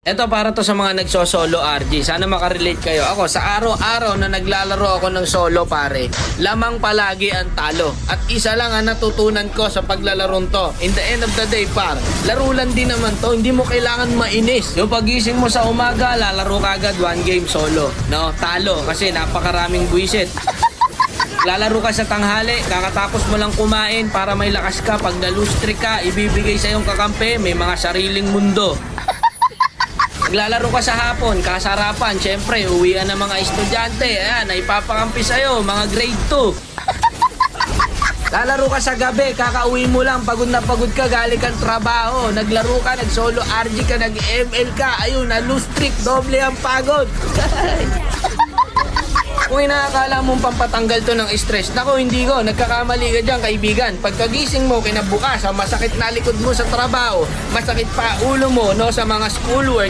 Ito para to sa mga nagsosolo RG. Sana makarelate kayo. Ako sa araw-araw na naglalaro ako ng solo pare, lamang palagi ang talo. At isa lang ang natutunan ko sa paglalarong to. In the end of the day par, laro lang din naman to. Hindi mo kailangan mainis. Yung pagising mo sa umaga, lalaro ka agad one game solo. No, talo kasi napakaraming buwisit. Lalaro ka sa tanghali, kakatapos mo lang kumain para may lakas ka. Pag na-lose streak ka, ibibigay sa iyong kakampi, may mga sariling mundo. Naglalaro ka sa hapon, kasarapan, syempre, uwian ng mga estudyante, ayan, ipapakampi sa'yo, mga grade 2. Lalaro ka sa gabi, kakauwi mo lang, pagod na pagod ka, galing kang trabaho, naglaro ka, nag-solo RG ka, nag-ML ka, ayun, na-lose streak, doble ang pagod. Kung inaakala mong pampatanggal to ng stress, nako hindi ko, nagkakamali ka dyan kaibigan. Pagkagising mo, kinabukasan, masakit na likod mo sa trabaho, masakit pa ulo mo no, sa mga schoolwork,